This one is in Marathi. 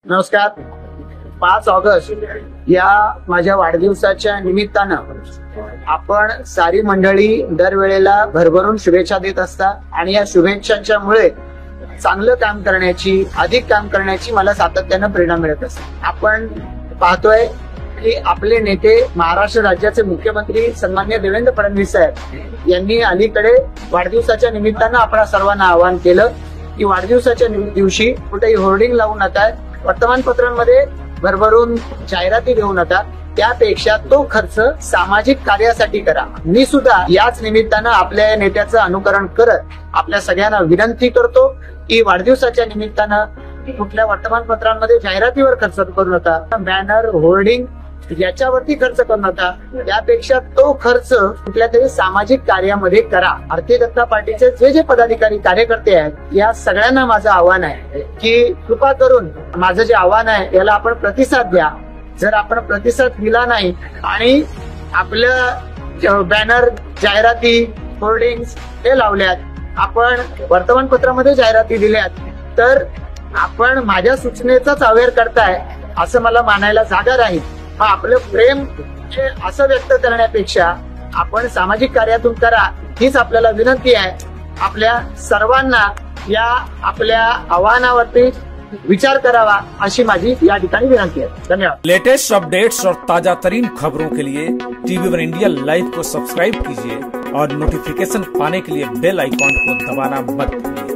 नमस्कार. 5 ऑगस्ट या माझ्या वाढदिवसाच्या निमित्तानं आपण सारी मंडळी दरवेळेला भरभरून शुभेच्छा देत असता आणि या शुभेच्छांच्या मुळे चांगलं काम करण्याची, अधिक काम करण्याची मला सातत्यानं प्रेरणा मिळत असते. आपण पाहतोय की आपले नेते, महाराष्ट्र राज्याचे मुख्यमंत्री सन्माननीय देवेंद्र फडणवीस साहेब यांनी अलीकडे वाढदिवसाच्या निमित्तानं आपण सर्वांना आवाहन केलं की वाढदिवसाच्या दिवशी कुठेही होर्डिंग लावू नका, वर्तमानपत्रांमध्ये भरभरून जाहिराती देऊ नका, त्यापेक्षा तो खर्च सामाजिक कार्यासाठी करा. मी सुद्धा याच निमित्तानं आपल्या नेत्याचं अनुकरण करत आपल्या सगळ्यांना विनंती करतो की वाढदिवसाच्या निमित्तानं कुठल्या वर्तमानपत्रांमध्ये जाहिरातीवर खर्च करू नका, बॅनर, होर्डिंग याच्यावरती खर्च करू नका, त्यापेक्षा तो खर्च कुठल्या तरी सामाजिक कार्यामध्ये करा. भारतीय जनता पार्टीचे जे पदाधिकारी, कार्यकर्ते आहेत, या सगळ्यांना माझं आव्हान आहे की कृपा करून माझं जे आव्हान आहे याला आपण प्रतिसाद द्या. जर आपण प्रतिसाद दिला नाही आणि आपलं बॅनर, जाहिराती, होर्डिंग्स हे लावल्यात, आपण वर्तमानपत्रामध्ये जाहिराती दिल्यात, तर आपण माझ्या सूचनेचाच अवेअर करताय असं मला मानायला जागा राहील. आपलं प्रेम हे असं व्यक्त करण्यापेक्षा आपण सामाजिक कार्यातून करा, हीच आपल्याला विनंती आहे. आपल्या सर्वांना या आपल्या आव्हानावरती विचार करावा अशी माझी या ठिकाणी विनंती आहे. धन्यवाद. लेटेस्ट अपडेट्स और ताजा तरीन खबरों के लिए TV1 इंडिया लाइव को सब्सक्राइब कीजिए और नोटिफिकेशन पाने के लिए बेल आइकॉन को दबाना मत भूलिए.